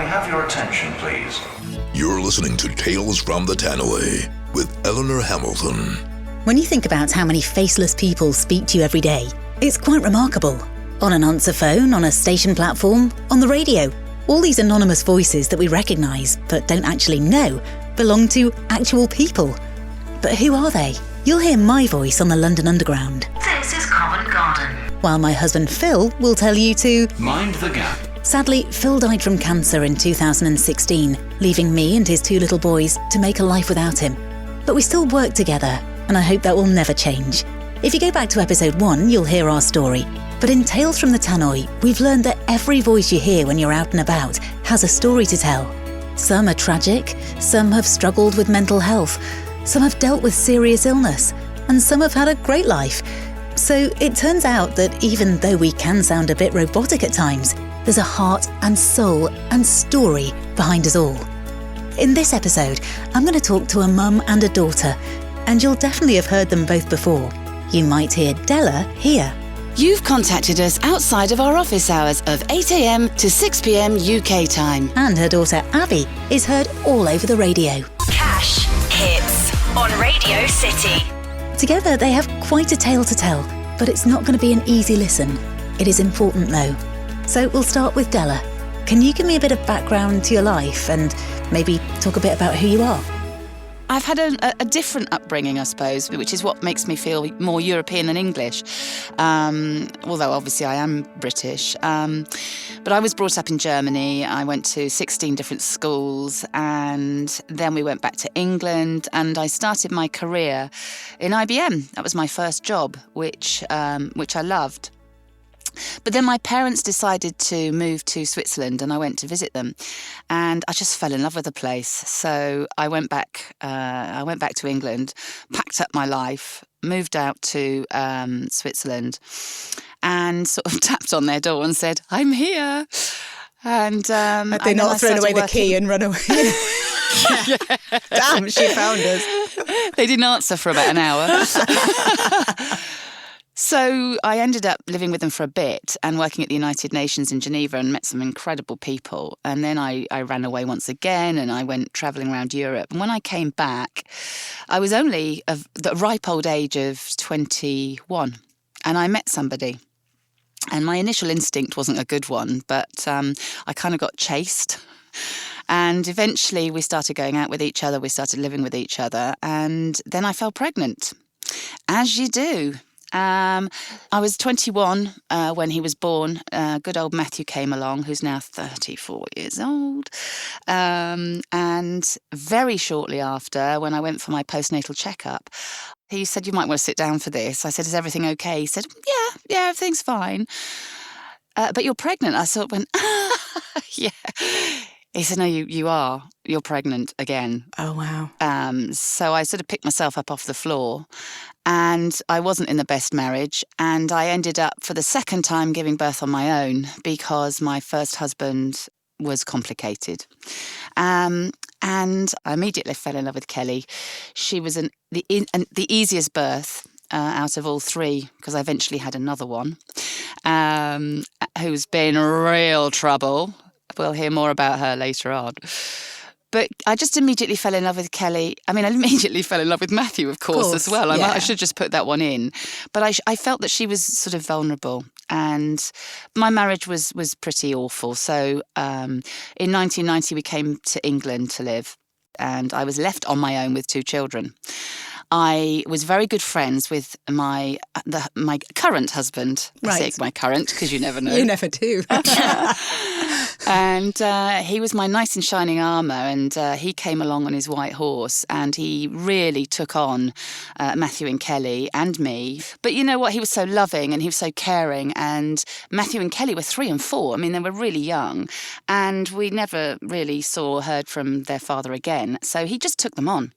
have your attention, please? You're listening to Tales from the Tannoy with Eleanor Hamilton. When you think about how many faceless people speak to you every day, it's quite remarkable. On an answer phone, on a station platform, on the radio, all these anonymous voices that we recognise but don't actually know belong to actual people. But who are they? You'll hear my voice on the London Underground. This is Covent Garden. While my husband Phil will tell you to Mind the gap. Sadly, Phil died from cancer in 2016, leaving me and his 2 little boys to make a life without him. But we still work together, and I hope that will never change. If you go back to episode 1, you'll hear our story. But in Tales from the Tannoy, we've learned that every voice you hear when you're out and about has a story to tell. Some are tragic, some have struggled with mental health, some have dealt with serious illness, and some have had a great life. So it turns out that even though we can sound a bit robotic at times, there's a heart and soul and story behind us all. In this episode, I'm going to talk to a mum and a daughter, and you'll definitely have heard them both before. You might hear Della here. You've contacted us outside of our office hours of 8 a.m. to 6 p.m. UK time. And her daughter Abi is heard all over the radio. Cash hits on Radio City. Together they have quite a tale to tell, but it's not going to be an easy listen. It is important though. So we'll start with Della. Can you give me a bit of background to your life and maybe talk a bit about who you are? I've had a different upbringing, I suppose, which is what makes me feel more European than English, although obviously I am British. But I was brought up in Germany. I went to 16 different schools, and then we went back to England, and I started my career in IBM. That was my first job, which I loved. But then my parents decided to move to Switzerland, and I went to visit them, and I just fell in love with the place. So I went back to England, packed up my life, moved out to Switzerland, and sort of tapped on their door and said, "I'm here." And had they not thrown away the key and run away? Yeah. Damn, she found us. They didn't answer for about an hour. So I ended up living with them for a bit and working at the United Nations in Geneva and met some incredible people. And then I ran away once again and I went travelling around Europe. And when I came back, I was only of the ripe old age of 21 and I met somebody. And my initial instinct wasn't a good one, but I kind of got chased. And eventually we started going out with each other, we started living with each other, and then I fell pregnant, as you do. I was 21 when he was born. Good old Matthew came along, who's now 34 years old. And very shortly after, when I went for my postnatal checkup, he said, "You might want to sit down for this." I said, "Is everything okay?" He said, yeah, everything's fine. But you're pregnant. I sort of went, yeah. He said, "No, you are. You're pregnant again." Oh, wow. So I sort of picked myself up off the floor, and I wasn't in the best marriage, and I ended up for the second time giving birth on my own because my first husband was complicated. And I immediately fell in love with Kelly. She was the easiest birth out of all 3, because I eventually had another one, who's been real trouble. We'll hear more about her later on. But I just immediately fell in love with Kelly. I mean, I immediately fell in love with Matthew, of course as well. Yeah. I should just put that one in. But I felt that she was sort of vulnerable. And my marriage was pretty awful. So in 1990, we came to England to live. And I was left on my own with 2 children. I was very good friends with my current husband. Right. I say my current because you never know. You never do. And he was my knight in shining armour, and he came along on his white horse, and he really took on Matthew and Kelly and me. But you know what? He was so loving and he was so caring, and Matthew and Kelly were 3 and 4. I mean, they were really young, and we never really saw or heard from their father again. So he just took them on.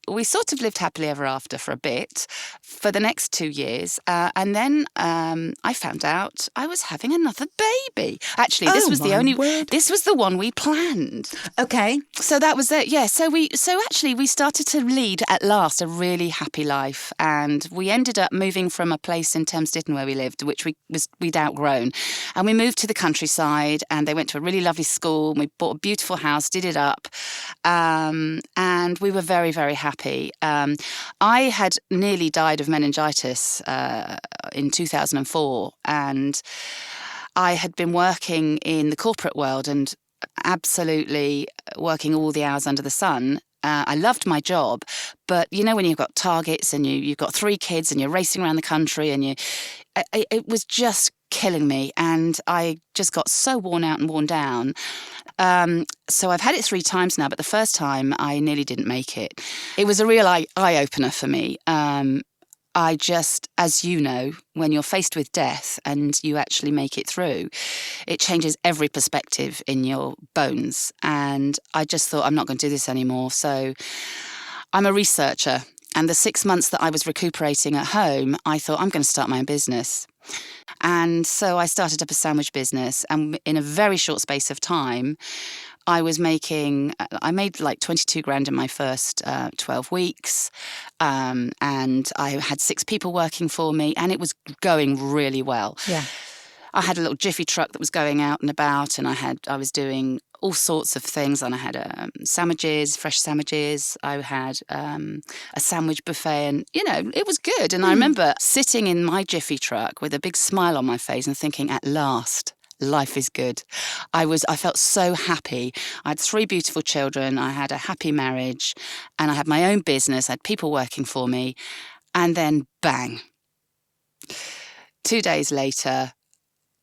we sort of lived happily ever after for a bit, for the next 2 years. And then I found out I was having another baby. Actually, this was this was the one we planned. Okay. So that was it, yeah. So actually we started to lead at last a really happy life, and we ended up moving from a place in Thames Ditton where we lived, which we'd outgrown, and we moved to the countryside, and they went to a really lovely school, and we bought a beautiful house, did it up, and we were very, very happy. I had nearly died of meningitis in 2004, and I had been working in the corporate world and absolutely working all the hours under the sun. I loved my job, but you know when you've got targets and you've got 3 kids and you're racing around the country and it was just killing me, and I just got so worn out and worn down. So I've had it 3 times now, but the first time I nearly didn't make it. It was a real eye-opener for me. I just, as you know, when you're faced with death and you actually make it through, it changes every perspective in your bones. And I just thought, I'm not going to do this anymore. So I'm a researcher. And the 6 months that I was recuperating at home, I thought, I'm going to start my own business. And so I started up a sandwich business. And in a very short space of time, I made like 22 grand in my first 12 weeks. And I had 6 people working for me, and it was going really well. Yeah. I had a little jiffy truck that was going out and about, and I was doing all sorts of things. And I had sandwiches, fresh sandwiches. I had a sandwich buffet, and it was good. And I remember sitting in my jiffy truck with a big smile on my face and thinking, at last, life is good. I felt so happy. I had 3 beautiful children. I had a happy marriage, and I had my own business. I had people working for me. And then bang. 2 days later,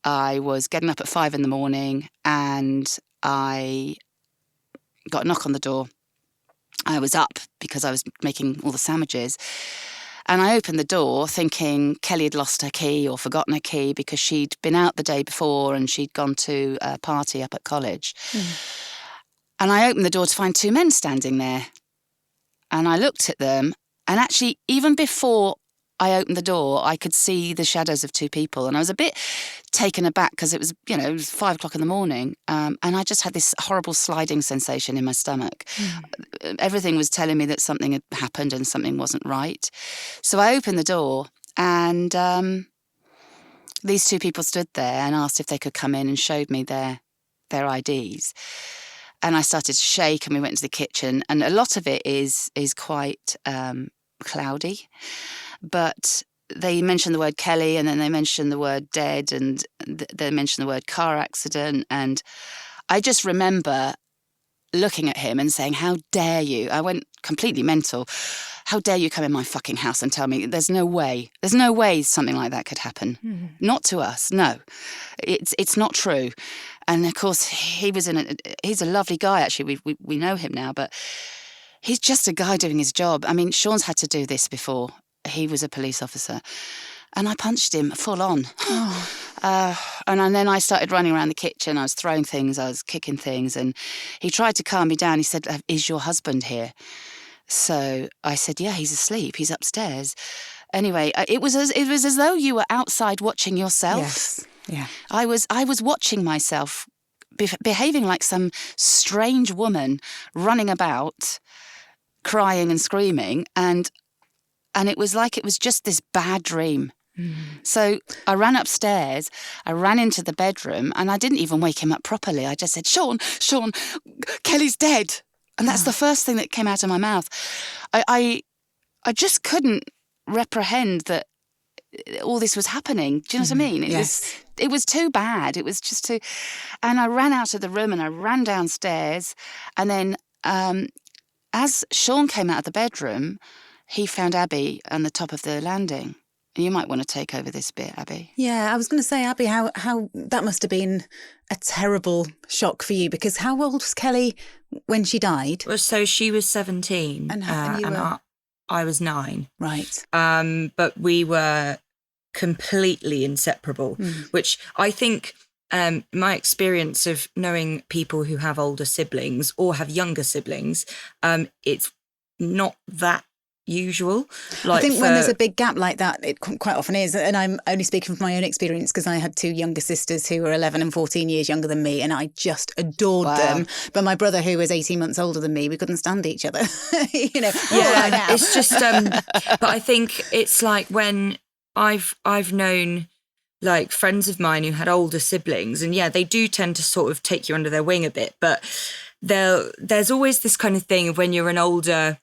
I was getting up at 5 a.m, and I got a knock on the door. I was up because I was making all the sandwiches. And I opened the door thinking Kelly had lost her key or forgotten her key because she'd been out the day before and she'd gone to a party up at college. And I opened the door to find 2 men standing there. And I looked at them, and actually, even before I opened the door, I could see the shadows of 2 people. And I was a bit taken aback because it was 5 o'clock in the morning. And I just had this horrible sliding sensation in my stomach. Everything was telling me that something had happened and something wasn't right. So I opened the door, and these 2 people stood there and asked if they could come in, and showed me their IDs. And I started to shake, and we went into the kitchen. And a lot of it is quite cloudy. But they mentioned the word Kelly, and then they mentioned the word dead, and they mentioned the word car accident. And I just remember looking at him and saying, how dare you? I went completely mental. How dare you come in my fucking house and tell me there's no way something like that could happen. Not to us, no. It's not true. And of course, he's a lovely guy, actually. We know him now, but he's just a guy doing his job. I mean, Sean's had to do this before. He was a police officer. And I punched him full on. And then I started running around the kitchen. I was throwing things, I was kicking things. And he tried to calm me down. He said, is your husband here? So I said, yeah, he's asleep. He's upstairs. Anyway, it was as though you were outside watching yourself. Yes. Yeah. I was watching myself behaving like some strange woman running about, crying and screaming. And it was like it was just this bad dream. So I ran upstairs, I ran into the bedroom, and I didn't even wake him up properly. I just said, Sean, Kelly's dead. And that's the first thing that came out of my mouth. I just couldn't reprehend that all this was happening. Do you know what I mean? It was too bad. It was just too... And I ran out of the room and I ran downstairs. And then as Sean came out of the bedroom, he found Abi on the top of the landing. You might want to take over this bit, Abi. Yeah, I was going to say, Abi, how that must have been a terrible shock for you, because how old was Kelly when she died? Well, so she was 17 and you were... I was 9. Right. But we were completely inseparable, which I think my experience of knowing people who have older siblings or have younger siblings, it's not that usual. I think when there's a big gap like that, it quite often is. And I'm only speaking from my own experience because I had 2 younger sisters who were 11 and 14 years younger than me, and I just adored them. But my brother, who was 18 months older than me, we couldn't stand each other. Yeah, it's just. But I think it's like when I've known like friends of mine who had older siblings, and they do tend to sort of take you under their wing a bit. But there's always this kind of thing of when you're an older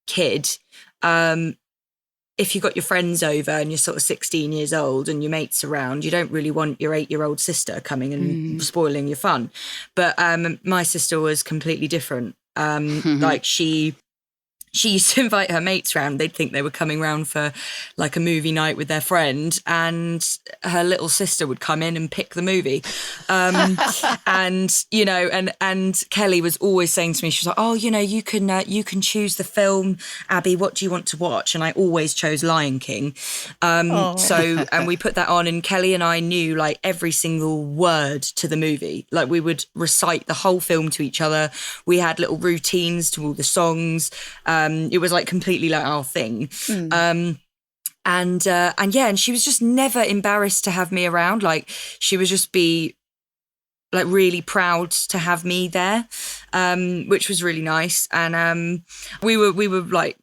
kid. If you got your friends over and you're sort of 16 years old and your mates around, you don't really want your 8-year-old sister coming and spoiling your fun. But my sister was completely different. Like she used to invite her mates round. They'd think they were coming round for like a movie night with their friend, and her little sister would come in and pick the movie. And Kelly was always saying to me, she was like, oh, you can choose the film, Abby, what do you want to watch? And I always chose Lion King. And we put that on, and Kelly and I knew like every single word to the movie. Like we would recite the whole film to each other. We had little routines to all the songs. It was like completely like our thing. And she was just never embarrassed to have me around. Like she would just be like really proud to have me there, which was really nice. And we were like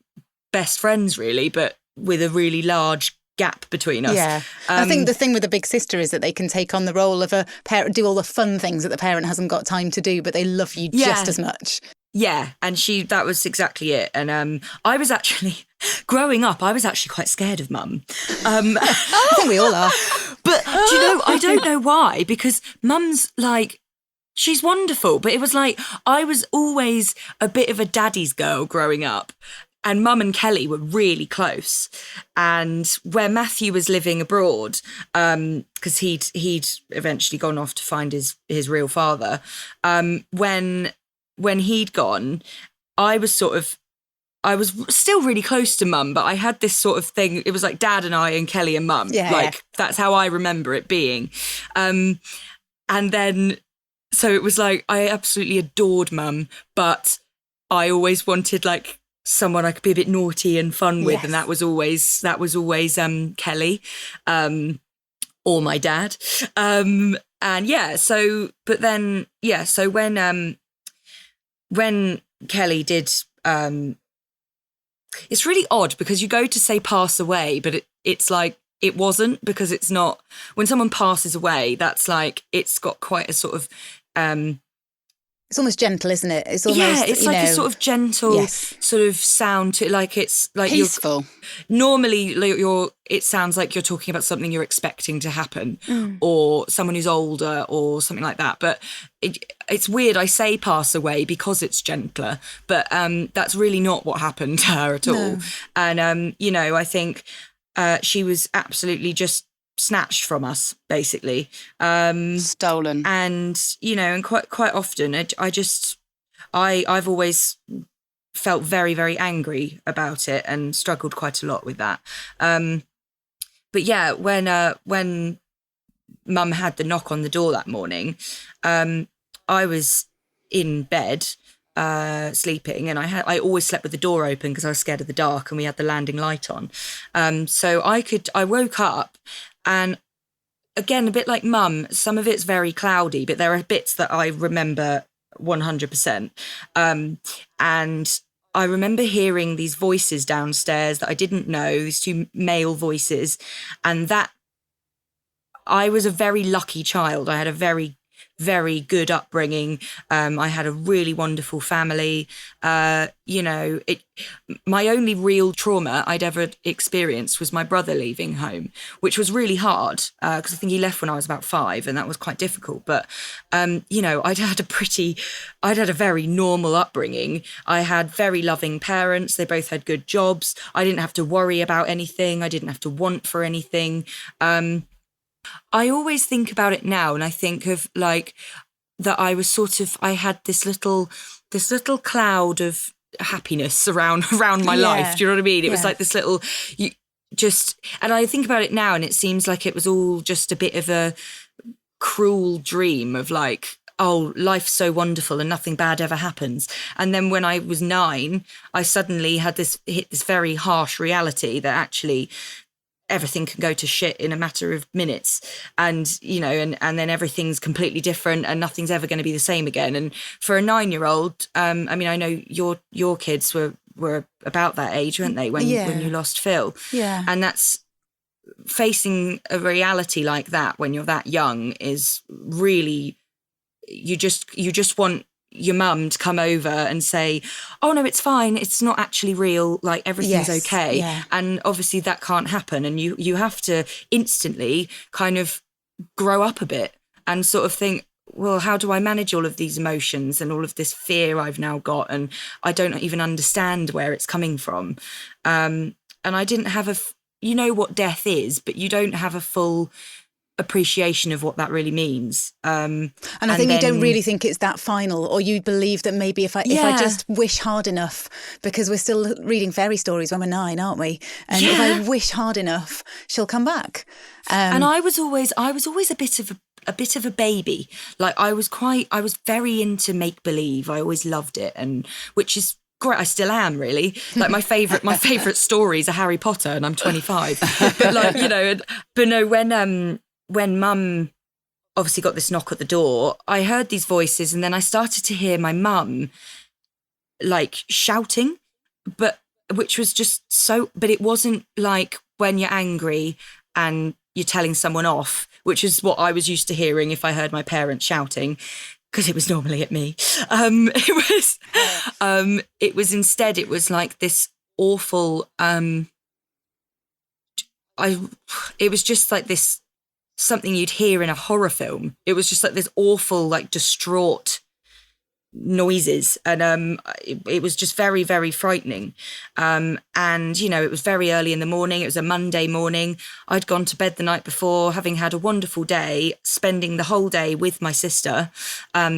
best friends really, but with a really large gap between us. Yeah. I think the thing with a big sister is that they can take on the role of a parent, do all the fun things that the parent hasn't got time to do, but they love you just as much. Yeah, and that was exactly it. And I was actually, growing up, I was actually quite scared of Mum. I think we all are. But, do you know, I don't know why, because Mum's like, she's wonderful. But it was like, I was always a bit of a daddy's girl growing up. And Mum and Kelly were really close. And where Matthew was living abroad, because he'd eventually gone off to find his real father, when he'd gone, I was still really close to Mum, but I had this sort of thing. It was like Dad and I and Kelly and Mum. That's how I remember it being. And then, so it was like, I absolutely adored Mum, but I always wanted like someone I could be a bit naughty and fun with. And that was always Kelly, or my dad. So when Kelly did, it's really odd because you go to say pass away, but it's like, it wasn't, because it's not, when someone passes away, that's like, it's got quite a sort of, it's almost gentle, isn't it? It's almost, it's like a sort of gentle sort of sound to it. Like it's like peaceful. Normally it sounds like you're talking about something you're expecting to happen, or someone who's older or something like that. But it's weird. I say pass away because it's gentler, but that's really not what happened to her at all. And I think she was absolutely just snatched from us, basically, stolen. And and quite often I've always felt very, very angry about it and struggled quite a lot with that. But yeah, when Mum had the knock on the door that morning, I was in bed sleeping, and I always slept with the door open because I was scared of the dark, and we had the landing light on. So I woke up, and again, a bit like Mum, some of it's very cloudy, but there are bits that I remember 100%. And I remember hearing these voices downstairs that I didn't know, these 2 male voices, and that I was a very lucky child. I had a very, very good upbringing. I had a really wonderful family. My only real trauma I'd ever experienced was my brother leaving home, which was really hard because I think he left when I was about 5, and that was quite difficult. But I'd had a very normal upbringing. I had very loving parents. They both had good jobs. I didn't have to worry about anything. I didn't have to want for anything. I always think about it now, and I think of like that I was I had this little cloud of happiness around my life. Do you know what I mean? It was like this little, and I think about it now, and it seems like it was all just a bit of a cruel dream of like, oh, life's so wonderful and nothing bad ever happens. And then when I was 9, I suddenly hit this very harsh reality that actually everything can go to shit in a matter of minutes, and and then everything's completely different and nothing's ever going to be the same again. And for a 9-year-old, I know your kids were about that age, weren't they, when you lost Phil? Yeah. And that's facing a reality like that when you're that young is really, you just want your mum to come over and say, oh no, it's fine, it's not actually real, like everything's okay. Yeah. And obviously that can't happen, and you have to instantly kind of grow up a bit and sort of think, well, how do I manage all of these emotions and all of this fear I've now got, and I don't even understand where it's coming from. And I didn't have you know what death is, but you don't have a full appreciation of what that really means. And I think you don't really think it's that final, or you believe that maybe if I just wish hard enough, because we're still reading fairy stories when we're 9, aren't we? And if I wish hard enough, she'll come back. And I was always a bit of a baby. Like I was very into make believe. I always loved it, and which is great. I still am, really. Like my favorite stories are Harry Potter, and I'm 25. But when Mum obviously got this knock at the door, I heard these voices, and then I started to hear my mum like shouting, which was just so. But it wasn't like when you're angry and you're telling someone off, which is what I was used to hearing if I heard my parents shouting, because it was normally at me. It was instead, it was like this awful, it was just like this, something you'd hear in a horror film. It was just like this awful, like distraught noises, and it was just very, very frightening. And it was very early in the morning. It was a Monday morning. I'd gone to bed the night before, having had a wonderful day, spending the whole day with my sister,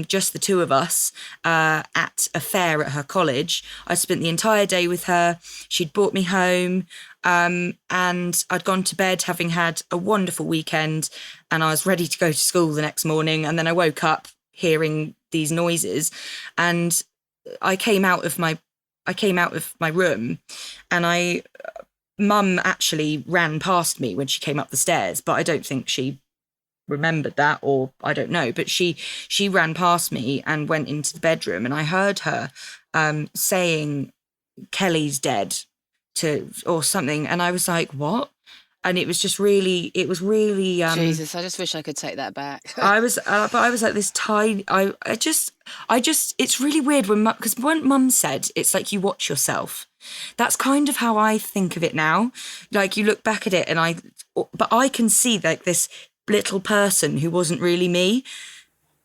just the two of us, at a fair at her college. I spent the entire day with her. She'd brought me home, and I'd gone to bed having had a wonderful weekend, and I was ready to go to school the next morning. And then I woke up hearing these noises, and I came out of my room, and Mum actually ran past me when she came up the stairs, but I don't think she remembered that, or I don't know, but she ran past me and went into the bedroom, and I heard her saying Kelly's dead or something, and I was like, what? And it was really Jesus, I just wish I could take that back. I was like this tiny. I just. It's really weird because when Mum said it's like you watch yourself. That's kind of how I think of it now. Like you look back at it, but I can see like this little person who wasn't really me.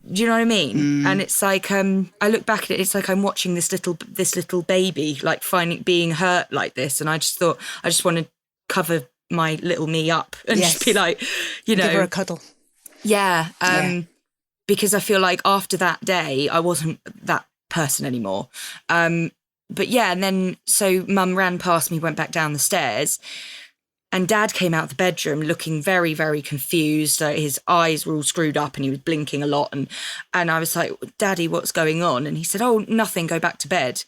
Do you know what I mean? Mm. And it's like I look back at it. It's like I'm watching this little baby like being hurt like this, and I just thought I just want to cover my little me up and just be like, give her a cuddle. Yeah. Because I feel like after that day, I wasn't that person anymore. But yeah, and then so Mum ran past me, went back down the stairs, and Dad came out of the bedroom looking very, very confused. His eyes were all screwed up and he was blinking a lot. And I was like, Daddy, what's going on? And he said, oh, nothing, go back to bed.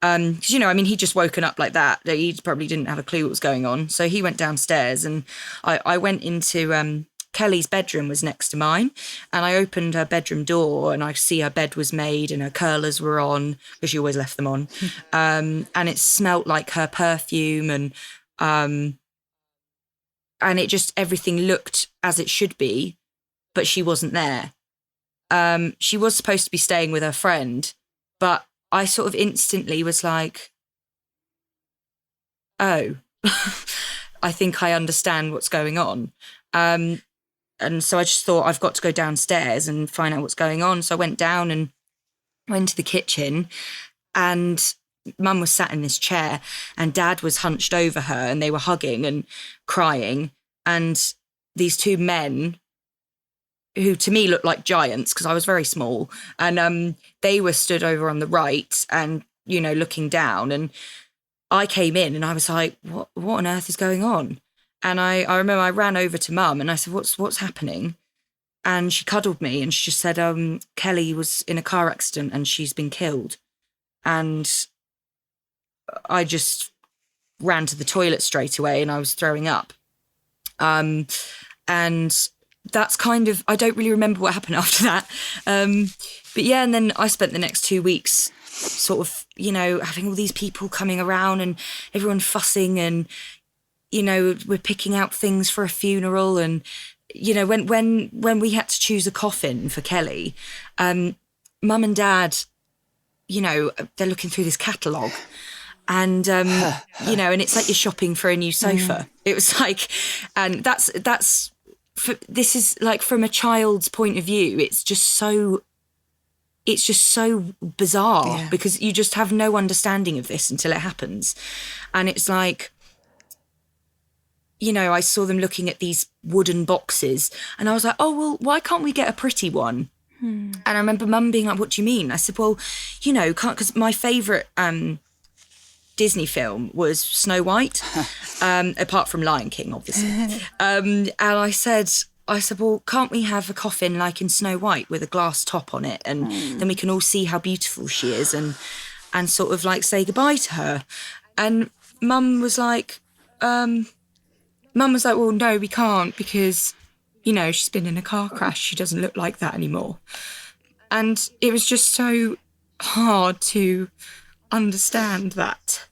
Because, he'd just woken up like that. He probably didn't have a clue what was going on. So he went downstairs, and I went into Kelly's bedroom was next to mine, and I opened her bedroom door, and I see her bed was made and her curlers were on, because she always left them on. And it smelt like her perfume, and it just, everything looked as it should be, but she wasn't there. She was supposed to be staying with her friend, but I sort of instantly was like, oh, I think I understand what's going on. And so I just thought, I've got to go downstairs and find out what's going on. So I went down and went to the kitchen, and Mum was sat in this chair and Dad was hunched over her, and they were hugging and crying. And these two men, who to me looked like giants because I was very small, and they were stood over on the right and, looking down. And I came in and I was like, what on earth is going on? And I remember I ran over to Mum and I said, what's happening? and she cuddled me and she just said, Kelly was in a car accident and she's been killed. And I just ran to the toilet straight away and I was throwing up. And that's kind of, I don't really remember what happened after that. But yeah, and then I spent the next 2 weeks sort of, you know, having all these people coming around and everyone fussing and, you know, we're picking out things for a funeral. And, you know, when we had to choose a coffin for Kelly, Mum and Dad, you know, they're looking through this catalogue and, you know, and it's like you're shopping for a new sofa. It was like, and this is like from a child's point of view, it's just so bizarre because you just have no understanding of this until it happens. And it's like, you know, I saw them looking at these wooden boxes and I was like, oh, well, why can't we get a pretty one? And I remember Mum being like, what do you mean? I said, well, you know, because my favourite Disney film was Snow White, apart from Lion King, obviously. And I said, well, can't we have a coffin like in Snow White with a glass top on it? And then we can all see how beautiful she is and sort of like say goodbye to her. And Mum was like, well, no, we can't because, you know, she's been in a car crash. She doesn't look like that anymore. And it was just so hard to understand that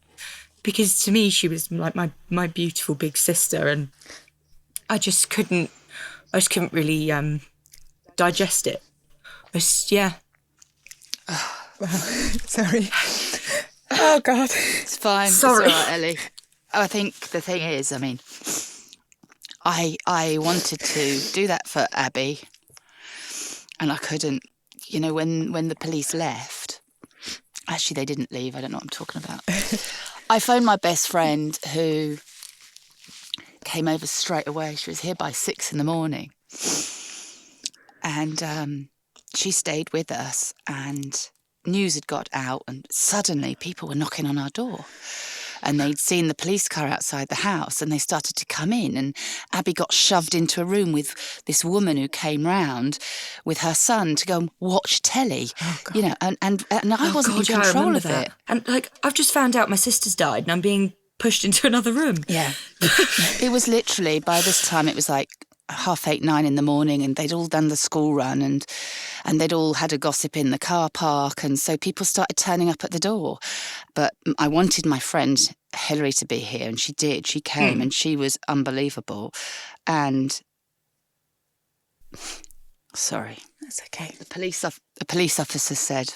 because to me, she was like my beautiful big sister and I just couldn't really digest it. Sorry. Oh, God. It's fine. Sorry. It's all right, Ellie. I think the thing is, I mean, I wanted to do that for Abi and I couldn't. You know, when the police left, actually they didn't leave, I don't know what I'm talking about. I phoned my best friend who came over straight away. She was here by 6 a.m. And she stayed with us and news had got out and suddenly people were knocking on our door. And they'd seen the police car outside the house and they started to come in and Abi got shoved into a room with this woman who came round with her son to go and watch telly, you know, and I wasn't in control of it. And like, I've just found out my sister's died and I'm being pushed into another room. Yeah. It was literally, by this time, it was like 8:30, 9 in the morning and they'd all done the school run and they'd all had a gossip in the car park and so people started turning up at the door. But I wanted my friend Hilly to be here and she did. She came and she was unbelievable. And sorry. That's okay. The police officer said,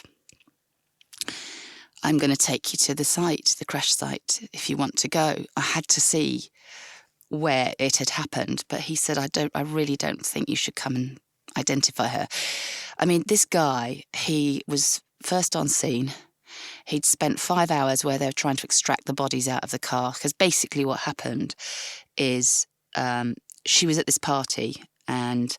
I'm going to take you to the site, the crash site, if you want to go. I had to see where it had happened, but he said, I really don't think you should come and identify her. I mean, this guy, he was first on scene. He'd spent 5 hours where they were trying to extract the bodies out of the car, because basically what happened is she was at this party and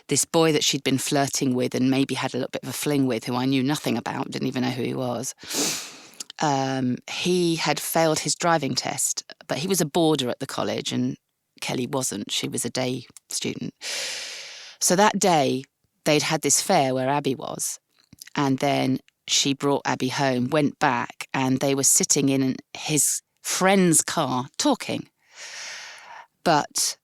this boy that she'd been flirting with and maybe had a little bit of a fling with, who I knew nothing about, didn't even know who he was, he had failed his driving test, but he was a boarder at the college and Kelly wasn't. She was a day student. So that day, they'd had this fair where Abi was, and then she brought Abi home, went back, and they were sitting in his friend's car talking. But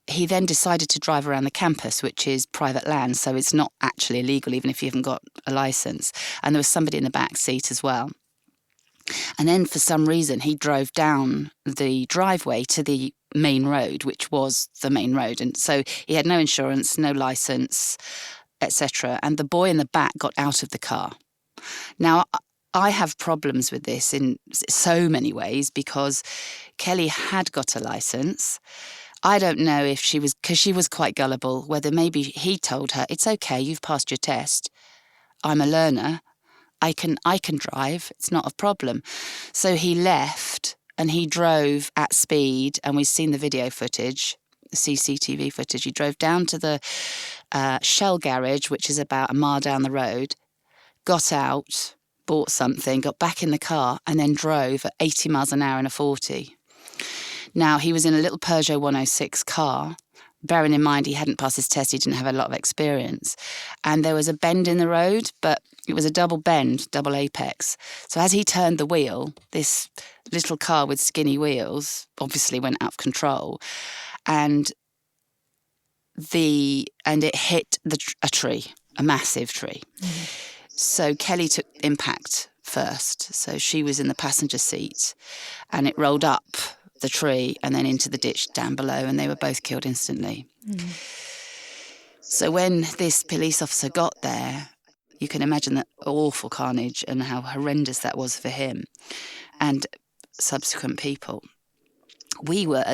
he then decided to drive around the campus, which is private land, so it's not actually illegal, even if you haven't got a licence. And there was somebody in the back seat as well. And then for some reason, he drove down the driveway to the main road, which was the main road. And so he had no insurance, no licence, etc. And the boy in the back got out of the car. Now, I have problems with this in so many ways because Kelly had got a licence. I don't know if she was, because she was quite gullible, whether maybe he told her, it's okay, you've passed your test. I'm a learner. I can drive. It's not a problem. So he left and he drove at speed, and we've seen the video footage, the CCTV footage. He drove down to the Shell garage, which is about a mile down the road, got out, bought something, got back in the car, and then drove at 80 miles an hour in a 40. Now, he was in a little Peugeot 106 car, bearing in mind he hadn't passed his test, he didn't have a lot of experience. And there was a bend in the road, but it was a double bend, double apex. So as he turned the wheel, this little car with skinny wheels obviously went out of control. And it hit a tree, a massive tree. Mm-hmm. So Kelly took impact first. So she was in the passenger seat and it rolled up the tree and then into the ditch down below, and they were both killed instantly. Mm. So when this police officer got there, you can imagine that awful carnage and how horrendous that was for him and subsequent people. We were,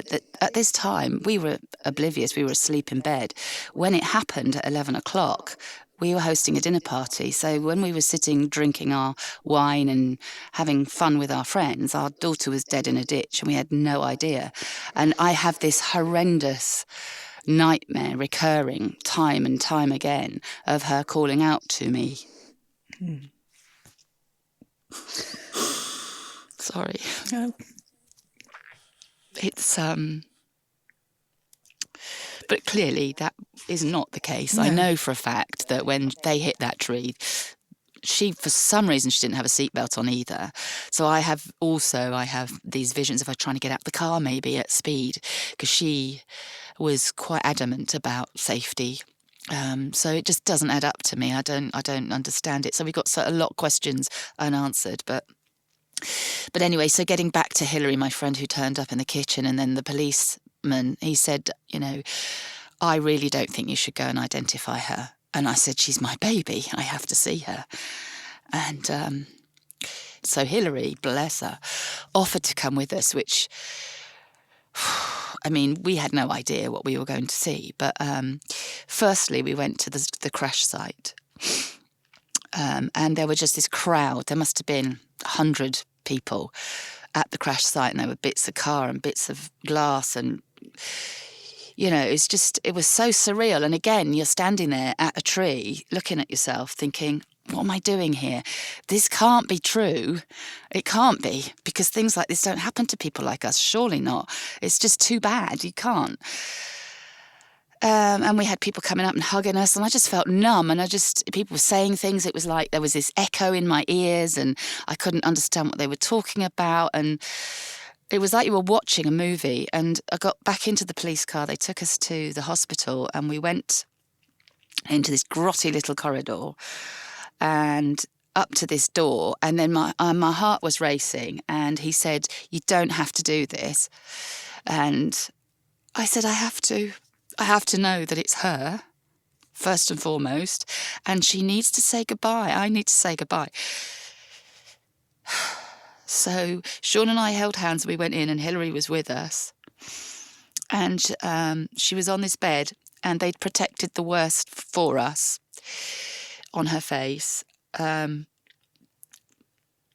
at this time, we were oblivious, we were asleep in bed. When it happened at 11 o'clock, we were hosting a dinner party. So when we were sitting drinking our wine and having fun with our friends, our daughter was dead in a ditch and we had no idea. And I have this horrendous nightmare recurring time and time again of her calling out to me. Sorry. It's but clearly that is not the case. No. I know for a fact that when they hit that tree, for some reason, she didn't have a seatbelt on either. So I have these visions of her trying to get out the car maybe at speed, because she was quite adamant about safety. So it just doesn't add up to me. I don't understand it. So we got a lot of questions unanswered, But anyway, so getting back to Hilary, my friend who turned up in the kitchen, and then the policeman, he said, I really don't think you should go and identify her. And I said, she's my baby. I have to see her. And so Hilary, bless her, offered to come with us, which, I mean, we had no idea what we were going to see. But firstly, we went to the crash site. And there were just this crowd. There must have been 100 people at the crash site, and there were bits of car and bits of glass, and it was so surreal. And again, you're standing there at a tree looking at yourself thinking, what am I doing here? This can't be true. It can't be, because things like this don't happen to people like us. Surely not. It's just too bad. You can't. And we had people coming up and hugging us, and I just felt numb, and people were saying things. It was like there was this echo in my ears and I couldn't understand what they were talking about, and it was like you were watching a movie. And I got back into the police car. They took us to the hospital and we went into this grotty little corridor and up to this door, and then my heart was racing, and he said, you don't have to do this. And I said, I have to know that it's her, first and foremost, and she needs to say goodbye. I need to say goodbye. So Sean and I held hands, we went in, and Hilary was with us. And she was on this bed, and they'd protected the worst for us on her face. And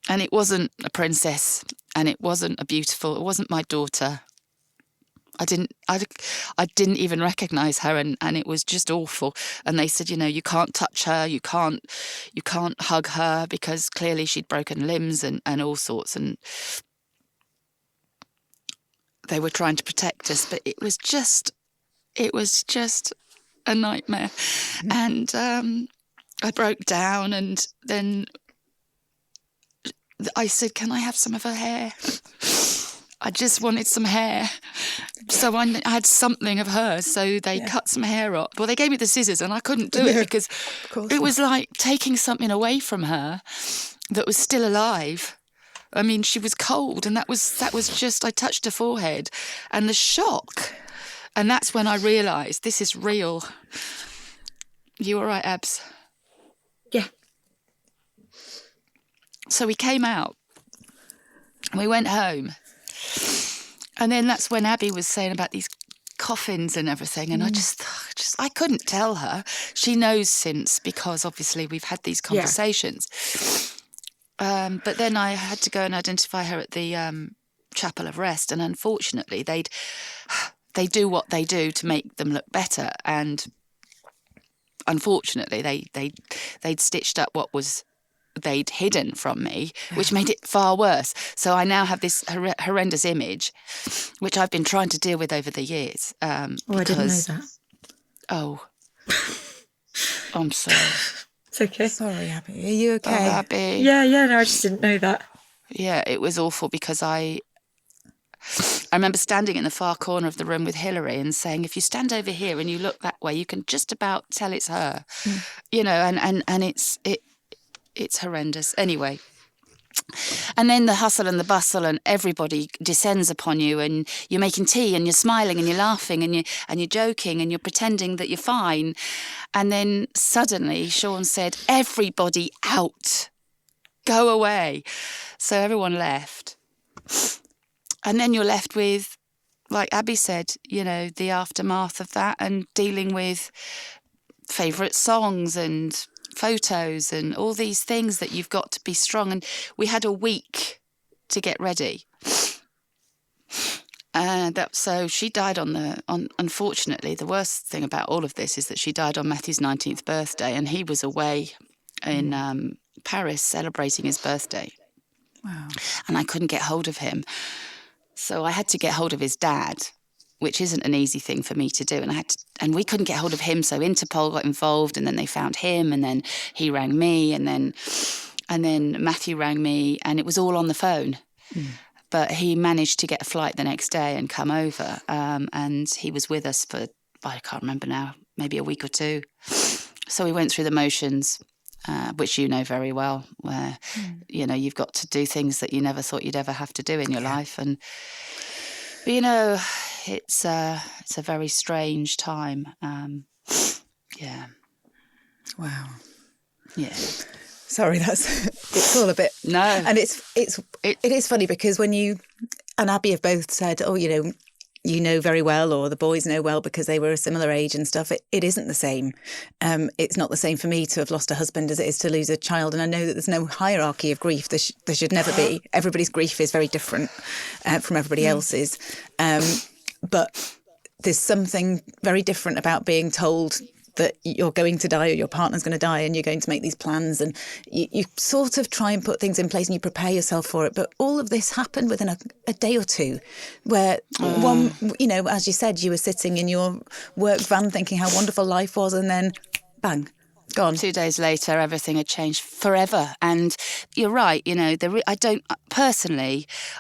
it wasn't a princess, and it wasn't it wasn't my daughter. I didn't even recognise her, and it was just awful. And they said, you can't touch her, you can't hug her, because clearly she'd broken limbs and all sorts, and they were trying to protect us. But it was just a nightmare. And I broke down, and then I said, can I have some of her hair? I just wanted some hair. So I had something of hers. So they cut some hair off. Well, they gave me the scissors, and I couldn't do it because it was like taking something away from her that was still alive. I mean, she was cold, and that was just, I touched her forehead, and the shock. And that's when I realised this is real. You all right, Abs? Yeah. So we came out, and we went home. And then that's when Abby was saying about these coffins and everything, and I I couldn't tell her. She knows since, because obviously we've had these conversations. Yeah. But then I had to go and identify her at the Chapel of Rest, and unfortunately they do what they do to make them look better, and unfortunately they'd stitched up what was they'd hidden from me, which made it far worse. So I now have this horrendous image, which I've been trying to deal with over the years. I didn't know that. Oh, I'm sorry. It's okay. Sorry, Abby. Are you okay? Oh, Abby. Yeah, no, I just didn't know that. Yeah, it was awful because I remember standing in the far corner of the room with Hilary and saying, if you stand over here and you look that way, you can just about tell it's her, you know, and it's horrendous. Anyway. And then the hustle and the bustle and everybody descends upon you and you're making tea and you're smiling and you're laughing and you're joking and you're pretending that you're fine. And then suddenly Sean said, everybody out, go away. So everyone left. And then you're left with, like Abby said, you know, the aftermath of that and dealing with favourite songs and photos and all these things that you've got to be strong. And we had a week to get ready. So she died unfortunately, the worst thing about all of this is that she died on Matthew's 19th birthday and he was away in Paris celebrating his birthday. Wow. And I couldn't get hold of him. So I had to get hold of his dad, which isn't an easy thing for me to do. And we couldn't get hold of him, so Interpol got involved, and then they found him, and then he rang me, and then Matthew rang me, and it was all on the phone. But he managed to get a flight the next day and come over, and he was with us for, I can't remember now, maybe a week or two. So we went through the motions, which you know very well, where, you know, you've got to do things that you never thought you'd ever have to do in your life. And, you know, it's a very strange time. Yeah. Wow. Yeah. Sorry, it's all a bit. No. And it is funny because when you and Abby have both said, oh, you know very well, or the boys know well because they were a similar age and stuff. It isn't the same. It's not the same for me to have lost a husband as it is to lose a child. And I know that there's no hierarchy of grief. There should never be. Everybody's grief is very different from everybody else's. But there's something very different about being told that you're going to die or your partner's going to die and you're going to make these plans and you sort of try and put things in place and you prepare yourself for it. But all of this happened within a day or two where one, you know, as you said, you were sitting in your work van thinking how wonderful life was and then bang, gone. 2 days later, everything had changed forever. And you're right, you know, I don't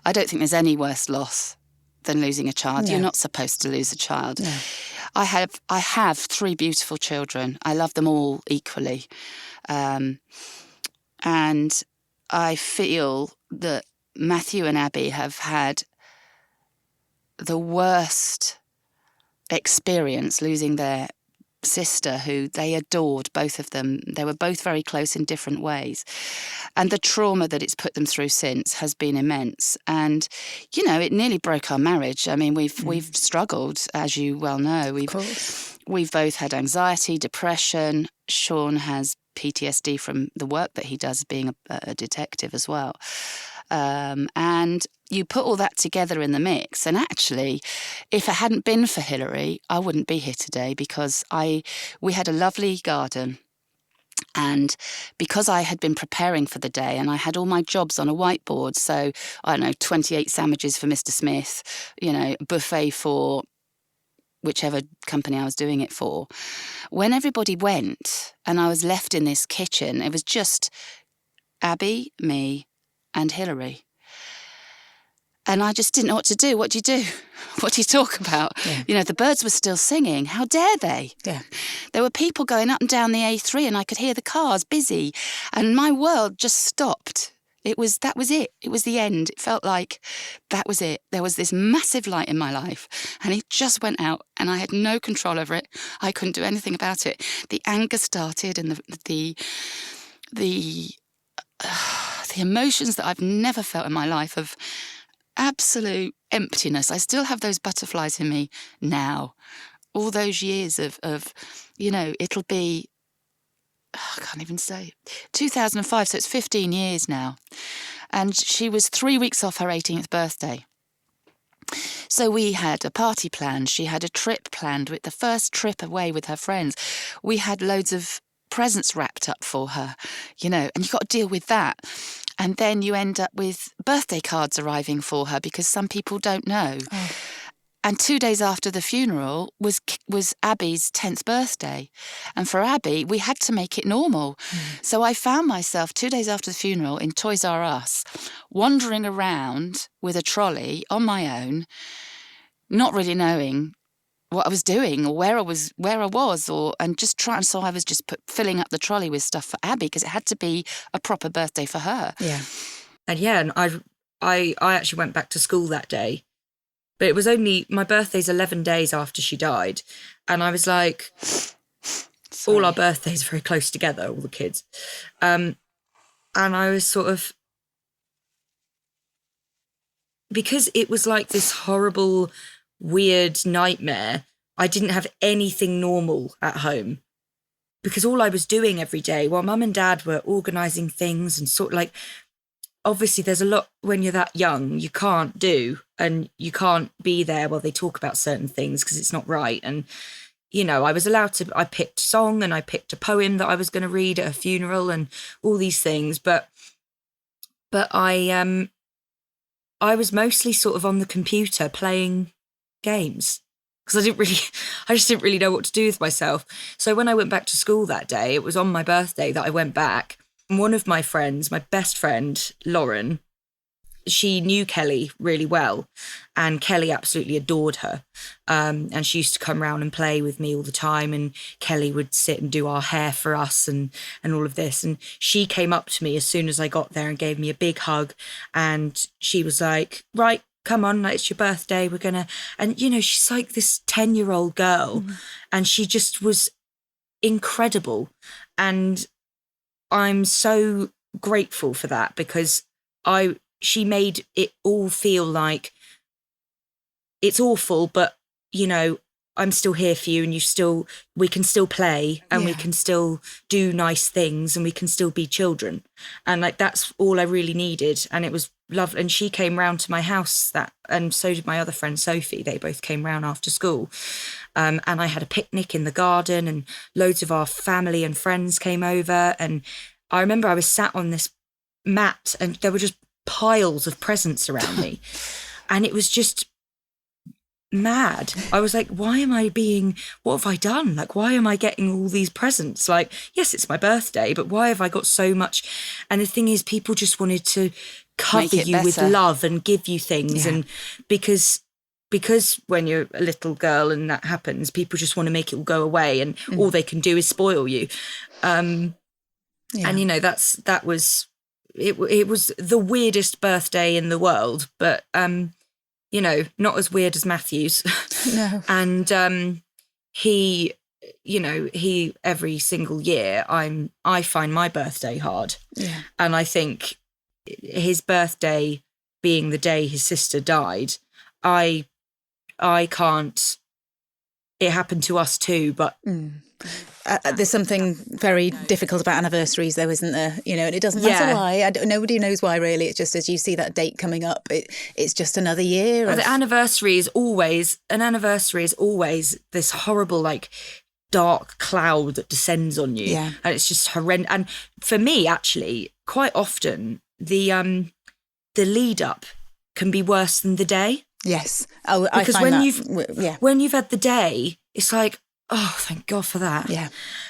think there's any worse loss than losing a child. No. You're not supposed to lose a child. No. I have 3 beautiful children. I love them all equally. And I feel that Matthew and Abby have had the worst experience losing their sister, who they adored, both of them. They were both very close in different ways. And the trauma that it's put them through since has been immense. And, you know, it nearly broke our marriage. I mean, we've struggled, as you well know. We've both had anxiety, depression. Sean has PTSD from the work that he does being a detective as well. And you put all that together in the mix. And actually, if it hadn't been for Hilary, I wouldn't be here today because we had a lovely garden. And because I had been preparing for the day and I had all my jobs on a whiteboard, so, I don't know, 28 sandwiches for Mr. Smith, you know, buffet for whichever company I was doing it for. When everybody went and I was left in this kitchen, it was just Abby, me, and Hilary. And I just didn't know what to do. What do you do? What do you talk about? Yeah. You know, the birds were still singing. How dare they? Yeah. There were people going up and down the A3 and I could hear the cars busy. And my world just stopped. That was it. It was the end. It felt like that was it. There was this massive light in my life and it just went out and I had no control over it. I couldn't do anything about it. The anger started and the emotions that I've never felt in my life of absolute emptiness. I still have those butterflies in me now. All those years of you know, it'll be, I can't even say, 2005, so it's 15 years now. And she was 3 weeks off her 18th birthday. So we had a party planned. She had a trip planned, with the first trip away with her friends. We had loads of presents wrapped up for her, you know, and you've got to deal with that. And then you end up with birthday cards arriving for her because some people don't know. Oh. And 2 days after the funeral was Abby's 10th birthday. And for Abby, we had to make it normal. So I found myself 2 days after the funeral in Toys R Us, wandering around with a trolley on my own, not really knowing what I was doing or where I was, and just trying. So I was just filling up the trolley with stuff for Abby because it had to be a proper birthday for her. Yeah. And I actually went back to school that day. But it was only, my birthday's 11 days after she died. And I was like, all our birthdays are very close together, all the kids. And I was sort of, because it was like this horrible, weird nightmare, I didn't have anything normal at home. Because all I was doing every day while mum and dad were organising things and sort of like, obviously there's a lot when you're that young you can't do, and you can't be there while they talk about certain things because it's not right. And, you know, I picked a song and I picked a poem that I was going to read at a funeral and all these things. But I was mostly sort of on the computer playing games because I just didn't really know what to do with myself. So when I went back to school that day, it was on my birthday that I went back. One of my friends, my best friend, Lauren, she knew Kelly really well, and Kelly absolutely adored her. And she used to come round and play with me all the time, and Kelly would sit and do our hair for us and all of this. And she came up to me as soon as I got there and gave me a big hug. And she was like, right, come on, like, it's your birthday. We're going to... And, you know, she's like this 10-year-old girl, and she just was incredible. And I'm so grateful for that because she made it all feel like it's awful, but, you know, I'm still here for you, and we can still play, and we can still do nice things, and we can still be children. And like, that's all I really needed. And it was lovely. And she came round to my house and so did my other friend, Sophie. They both came round after school. And I had a picnic in the garden, and loads of our family and friends came over. And I remember I was sat on this mat, and there were just piles of presents around me. And it was just mad. I was like, what have I done? Like, why am I getting all these presents? Like, yes, it's my birthday, but why have I got so much? And the thing is, people just wanted to cover you with love and give you things. And because when you're a little girl and that happens, people just want to make it all go away, and all they can do is spoil you. And, you know, it was the weirdest birthday in the world, but, you know, not as weird as Matthew's. No. And he every single year I find my birthday hard. Yeah. And I think his birthday being the day his sister died, I can't, it happened to us too, but... there's something very difficult about anniversaries, though, isn't there? You know, and it doesn't matter why. Nobody knows why, really. It's just as you see that date coming up, it's just another year. The anniversary is always this horrible, like, dark cloud that descends on you. Yeah. And it's just horrendous. And for me, actually, quite often, the lead up can be worse than the day. Yes. Because when you've had the day, it's like, oh, thank God for that. Yeah.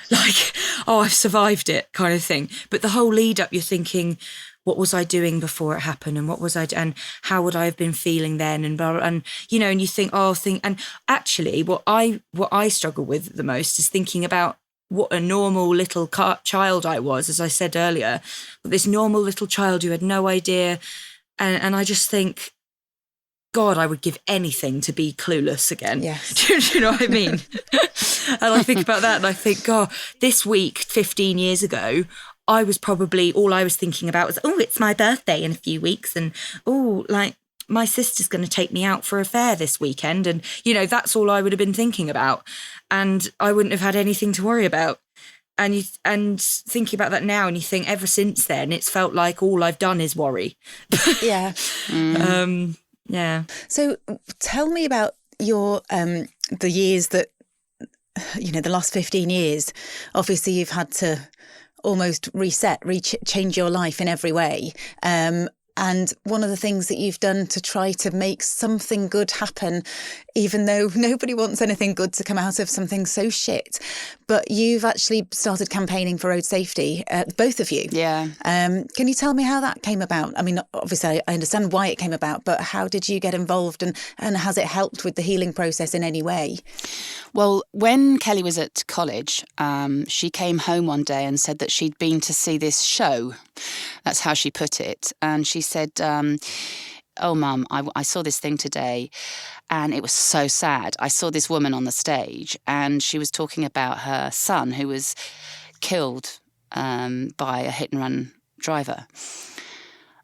Like, oh, I've survived it kind of thing. But the whole lead up, you're thinking, what was I doing before it happened? And what was and how would I have been feeling then? And blah, blah, and, you know, and you think, and actually what I struggle with the most is thinking about what a normal little child I was, as I said earlier, this normal little child who had no idea. And I just think, God, I would give anything to be clueless again. Yes. Do you know what I mean? And I think about that and I think, God, this week, 15 years ago, I was probably, all I was thinking about was, oh, it's my birthday in a few weeks. And, oh, like, my sister's going to take me out for a fair this weekend. And, you know, that's all I would have been thinking about. And I wouldn't have had anything to worry about. And thinking about that now, and you think ever since then, it's felt like all I've done is worry. Yeah. Yeah. So tell me about your the years that the last 15 years, obviously you've had to almost reset, change your life in every way. And one of the things that you've done to try to make something good happen, even though nobody wants anything good to come out of something so shit, but you've actually started campaigning for road safety, both of you. Yeah. Can you tell me how that came about? I mean, obviously I understand why it came about, but how did you get involved, and has it helped with the healing process in any way? Well, when Kelly was at college, she came home one day and said that she'd been to see this show. That's how she put it. And she said, oh, Mum, I saw this thing today and it was so sad. I saw this woman on the stage and she was talking about her son who was killed by a hit-and-run driver.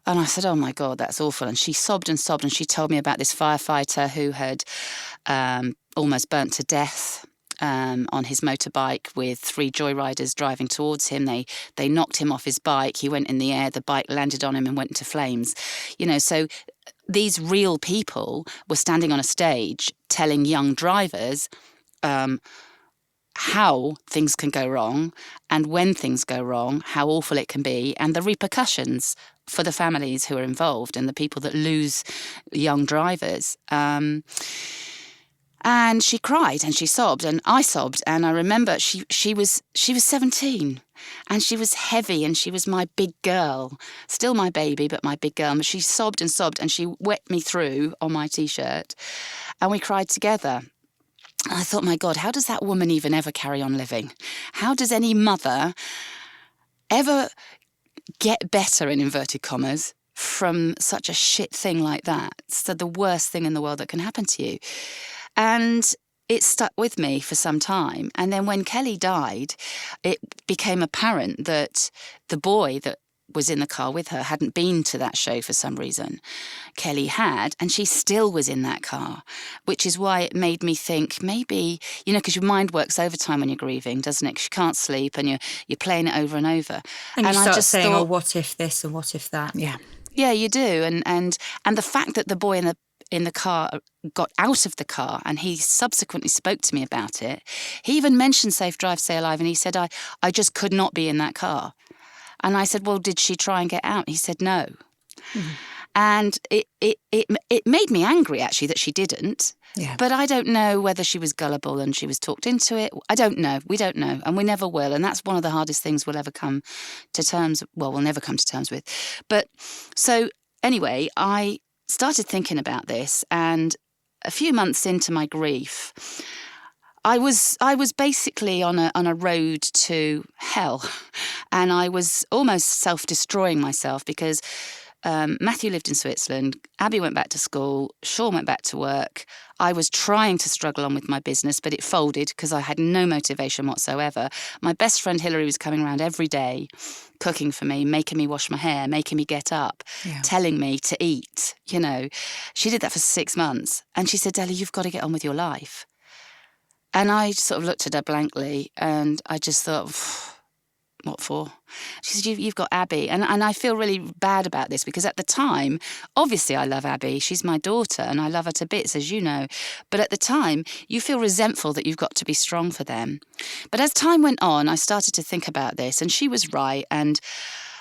And I said, oh, my God, that's awful. And she sobbed and sobbed, and she told me about this firefighter who had almost burnt to death on his motorbike with 3 joyriders driving towards him. They knocked him off his bike. He went in the air. The bike landed on him and went into flames. So these real people were standing on a stage telling young drivers how things can go wrong, and when things go wrong, how awful it can be, and the repercussions for the families who are involved and the people that lose young drivers. And she cried and she sobbed and I sobbed. And I remember she was 17 and she was heavy and she was my big girl, still my baby, but my big girl. But she sobbed and sobbed and she wet me through on my T-shirt and we cried together. And I thought, my God, how does that woman even ever carry on living? How does any mother ever get better, in inverted commas, from such a shit thing like that? It's the worst thing in the world that can happen to you. And it stuck with me for some time. And then when Kelly died, it became apparent that the boy that was in the car with her hadn't been to that show for some reason. Kelly had, and she still was in that car, which is why it made me think maybe, because your mind works overtime when you're grieving, doesn't it? 'Cause you can't sleep and you're playing it over and over. And you start I just saying, thought, oh, what if this and what if that? Yeah. Yeah, you do. And the fact that the boy in the car got out of the car and he subsequently spoke to me about it. He even mentioned Safe Drive, Stay Alive, and he said, I just could not be in that car. And I said, well, did she try and get out? He said, no. Mm-hmm. And it made me angry, actually, that she didn't. Yeah. But I don't know whether she was gullible and she was talked into it. I don't know. We don't know. And we never will. And that's one of the hardest things we'll ever come to terms, well, we'll never come to terms with. But so anyway, I started thinking about this, and a few months into my grief, I was basically on a road to hell, and I was almost self-destroying myself because Matthew lived in Switzerland, Abi went back to school, Sean went back to work. I was trying to struggle on with my business, but it folded because I had no motivation whatsoever. My best friend Hilly was coming around every day, cooking for me, making me wash my hair, making me get up, telling me to eat, She did that for 6 months. And she said, Della, you've got to get on with your life. And I sort of looked at her blankly and I just thought, what for? She said, you've got Abi. And I feel really bad about this because at the time, obviously I love Abi. She's my daughter and I love her to bits, as you know. But at the time, you feel resentful that you've got to be strong for them. But as time went on, I started to think about this and she was right. And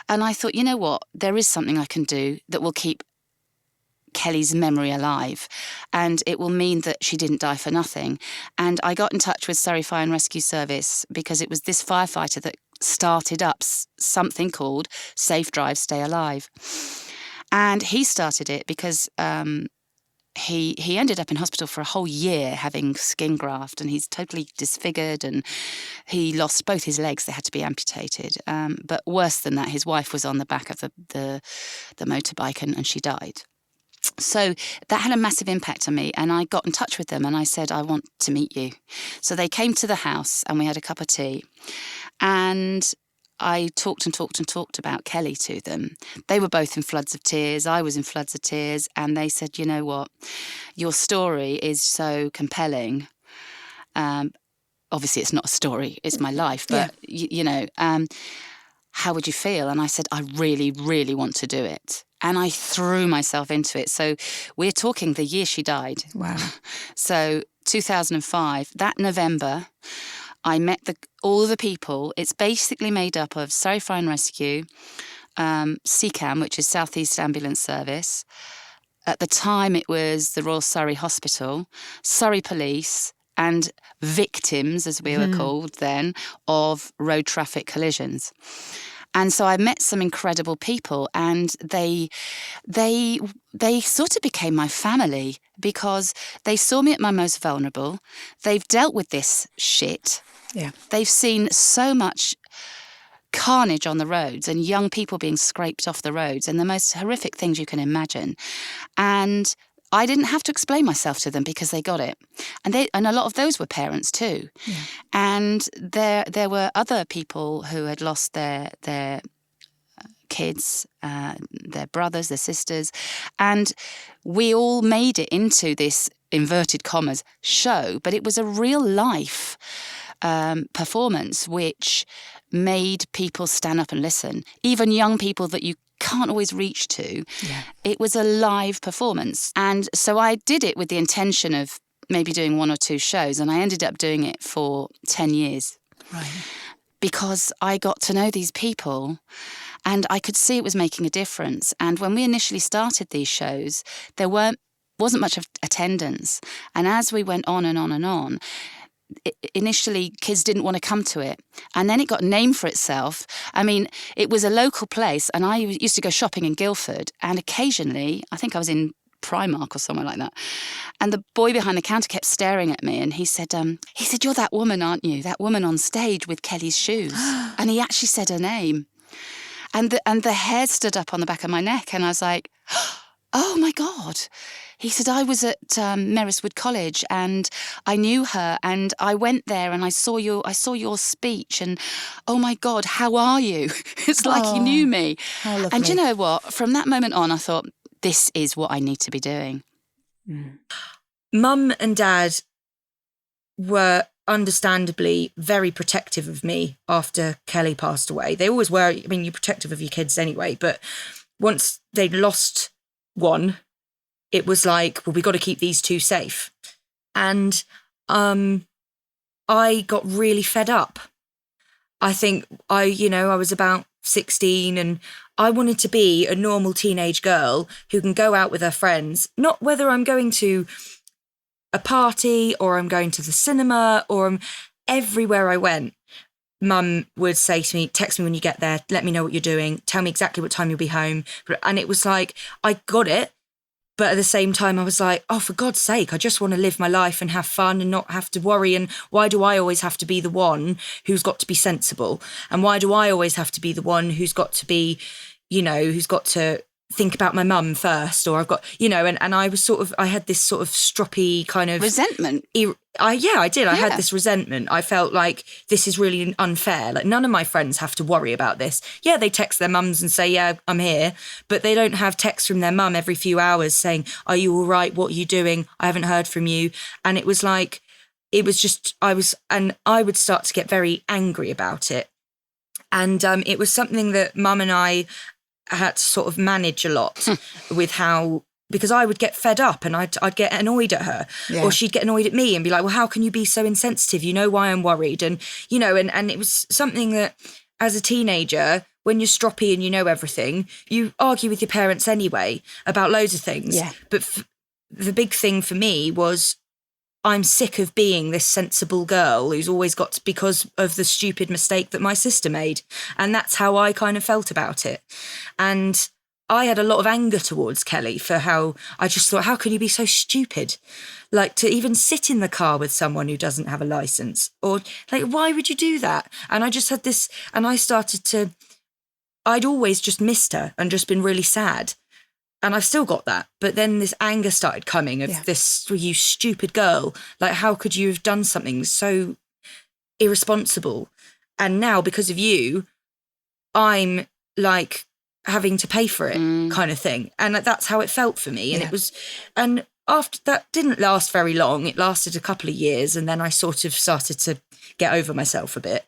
I thought, you know what? There is something I can do that will keep Kelly's memory alive, and it will mean that she didn't die for nothing. And I got in touch with Surrey Fire and Rescue Service because it was this firefighter that started up something called Safe Drive, Stay Alive. And he started it because he ended up in hospital for a whole year having skin graft, and he's totally disfigured, and he lost both his legs. They had to be amputated. But worse than that, his wife was on the back of the motorbike and she died. So that had a massive impact on me, and I got in touch with them and I said, I want to meet you. So they came to the house and we had a cup of tea, and I talked about Kelly to them. They were both in floods of tears. I was in floods of tears, and they said, you know what, your story is so compelling. Obviously it's not a story, it's my life, but how would you feel? And I said, I really, really want to do it. And I threw myself into it. So we're talking the year she died. Wow. So 2005, that November, I met all of the people. It's basically made up of Surrey Fire and Rescue, SECAM, which is South East Ambulance Service. At the time, it was the Royal Surrey Hospital, Surrey Police, and victims, as we were called then, of road traffic collisions. And so I met some incredible people, and they sort of became my family because they saw me at my most vulnerable. They've dealt with this shit. Yeah. They've seen so much carnage on the roads and young people being scraped off the roads and the most horrific things you can imagine. And I didn't have to explain myself to them because they got it. And a lot of those were parents too. Yeah. And there were other people who had lost their kids, their brothers, their sisters. And we all made it into this, inverted commas, show. But it was a real life performance which made people stand up and listen. Even young people that you can't always reach to. Yeah. It was a live performance. And so I did it with the intention of maybe doing 1 or 2 shows, and I ended up doing it for 10 years. Right. Because I got to know these people and I could see it was making a difference. And when we initially started these shows, there wasn't much of attendance. And as we went on and on and on, initially kids didn't want to come to it, and then it got a name for itself. I mean, it was a local place, and I used to go shopping in Guildford, and occasionally, I think I was in Primark or somewhere like that, and the boy behind the counter kept staring at me, and he said, "You're that woman, aren't you? That woman on stage with Kelly's shoes." And he actually said her name, and the hair stood up on the back of my neck, and I was like, "Oh my God." He said, "I was at Merriswood College and I knew her, and I went there and I saw your speech, and oh my God, how are you?" It's like he knew me. How lovely. And you know what? From that moment on, I thought, this is what I need to be doing. Mum and Dad were understandably very protective of me after Kelly passed away. They always were. I mean, you're protective of your kids anyway, but once they'd lost one, it was like, well, we got to keep these 2 safe. And I got really fed up. I think I was about 16 and I wanted to be a normal teenage girl who can go out with her friends, not whether I'm going to a party or I'm going to the cinema or I'm everywhere I went. Mum would say to me, "Text me when you get there, let me know what you're doing, tell me exactly what time you'll be home." And it was like, I got it. But at the same time, I was like, oh, for God's sake, I just want to live my life and have fun and not have to worry. And why do I always have to be the one who's got to be sensible? And why do I always have to be the one who's got to be, who's got to think about my mum first? Or I've got, and I was I had this sort of stroppy kind of... Resentment. I did. I had this resentment. I felt like this is really unfair. Like none of my friends have to worry about this. Yeah, they text their mums and say, "Yeah, I'm here." But they don't have texts from their mum every few hours saying, "Are you all right? What are you doing? I haven't heard from you." And it was like, I would start to get very angry about it. And it was something that Mum and I had to sort of manage a lot with how... Because I would get fed up and I'd get annoyed at her, or she'd get annoyed at me and be like, "Well, how can you be so insensitive? You know why I'm worried." And, and it was something that as a teenager, when you're stroppy and you know everything, you argue with your parents anyway about loads of things. Yeah. But the big thing for me was I'm sick of being this sensible girl who's always got to, because of the stupid mistake that my sister made. And that's how I kind of felt about it. And I had a lot of anger towards Kelly for how I just thought, how can you be so stupid? Like to even sit in the car with someone who doesn't have a license, or like, why would you do that? And I just had this, and I'd always just missed her and just been really sad. And I've still got that. But then this anger started coming of this, you stupid girl. Like, how could you have done something so irresponsible? And now because of you, I'm like, having to pay for it kind of thing. And that's how it felt for me. And it was, and after that didn't last very long. It lasted a couple of years. And then I sort of started to get over myself a bit.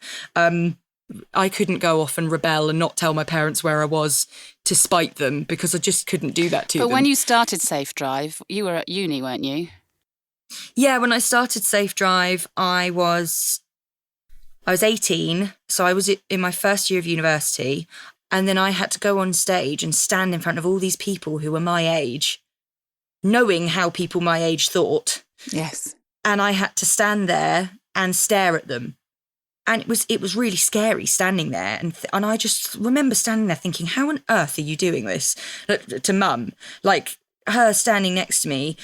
I couldn't go off and rebel and not tell my parents where I was to spite them because I just couldn't do that to them. But when you started Safe Drive, you were at uni, weren't you? Yeah, when I started Safe Drive, I was 18, so I was in my first year of university, and then I had to go on stage and stand in front of all these people who were my age, knowing how people my age thought. Yes. And I had to stand there and stare at them. And it was really scary standing there. And I just remember standing there thinking, how on earth are you doing this? To Mum, like her standing next to me,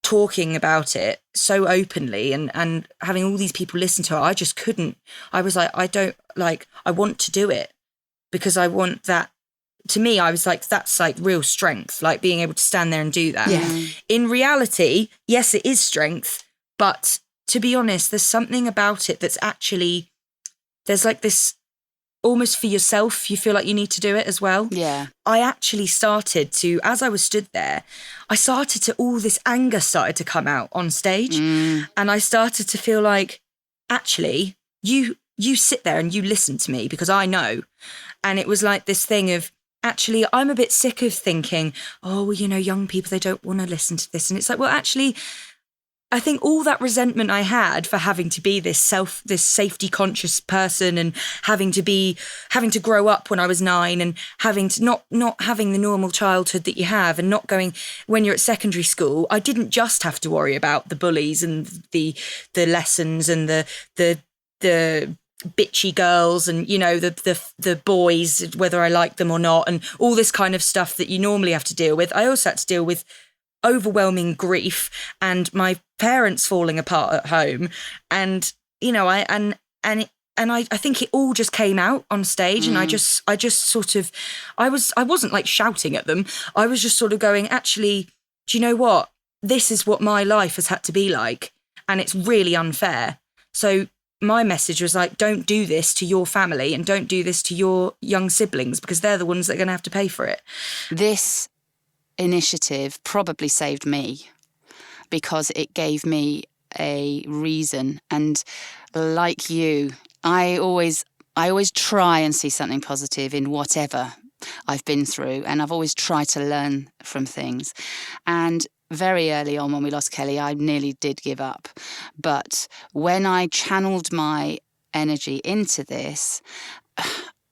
talking about it so openly and having all these people listen to her. I just couldn't. I was like, I want to do it because I want that. To me, I was like, that's like real strength, like being able to stand there and do that. Yeah. In reality, yes, it is strength. But to be honest, there's something about it that's actually, there's like this almost for yourself, you feel like you need to do it as well. Yeah. I actually started to, as I was stood there, all this anger started to come out on stage. And I started to feel like, actually, you sit there and you listen to me because I know. And it was like this thing of, actually, I'm a bit sick of thinking, oh, well, young people, they don't want to listen to this. And it's like, well, actually, I think all that resentment I had for having to be this safety conscious person and having to grow up when I was 9 and having to not having the normal childhood that you have and not going when you're at secondary school, I didn't just have to worry about the bullies and the lessons and the bitchy girls and the boys, whether I like them or not, and all this kind of stuff that you normally have to deal with. I also had to deal with overwhelming grief and my parents falling apart at home, and I think it all just came out on stage. And I just sort of I wasn't like shouting at them. I was just sort of going, actually, do you know what, this is what my life has had to be like, and it's really unfair. So my message was like, don't do this to your family and don't do this to your young siblings because they're the ones that are going to have to pay for it. This initiative probably saved me because it gave me a reason. And like you, I always try and see something positive in whatever I've been through, and I've always tried to learn from things. And very early on when we lost Kelly, I nearly did give up. But when I channeled my energy into this,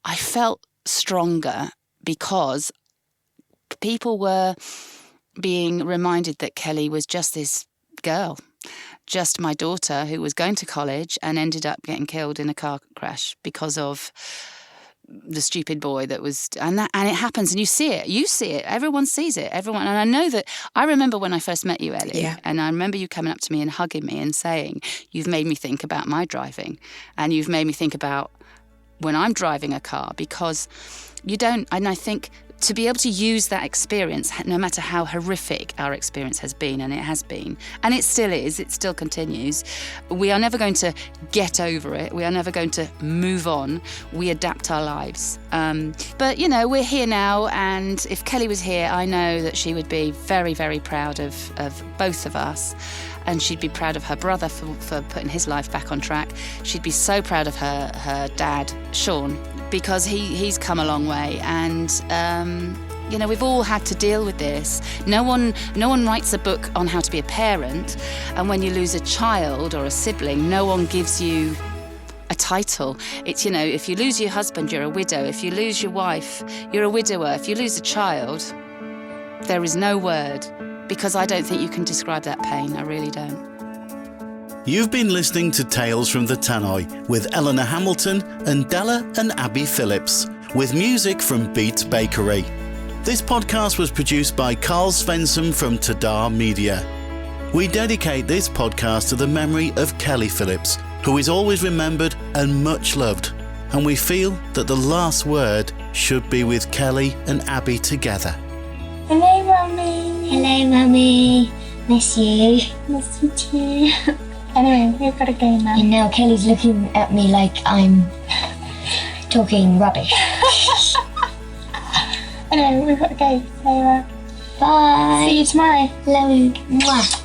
I felt stronger because people were being reminded that Kelly was just this girl, just my daughter who was going to college and ended up getting killed in a car crash because of the stupid boy that was, and it happens, and you see it, everyone sees it, everyone. And I know that, I remember when I first met you, Ellie, and I remember you coming up to me and hugging me and saying, you've made me think about my driving, and you've made me think about when I'm driving a car, because you don't, and I think to be able to use that experience, no matter how horrific our experience has been, and it has been, and it still is, it still continues, we are never going to get over it. We are never going to move on. We adapt our lives. But, we're here now, and if Kelly was here, I know that she would be very, very proud of both of us. And she'd be proud of her brother for putting his life back on track. She'd be so proud of her dad, Sean, because he's come a long way. And, we've all had to deal with this. No one writes a book on how to be a parent. And when you lose a child or a sibling, no one gives you a title. It's, if you lose your husband, you're a widow. If you lose your wife, you're a widower. If you lose a child, there is no word. Because I don't think you can describe that pain. I really don't. You've been listening to Tales from the Tannoy with Eleanor Hamilton and Della and Abi Phillips, with music from Beats Bakery. This podcast was produced by Carl Svensson from Tadar Media. We dedicate this podcast to the memory of Kelly Phillips, who is always remembered and much loved. And we feel that the last word should be with Kelly and Abi together. Hello, Mummy. Hello, Mummy. Miss you. Miss you too. Anyway, we've got to go now. And now Kelly's looking at me like I'm talking rubbish. Anyway, we've got to go. So, bye. See you tomorrow. Love you. Mwah.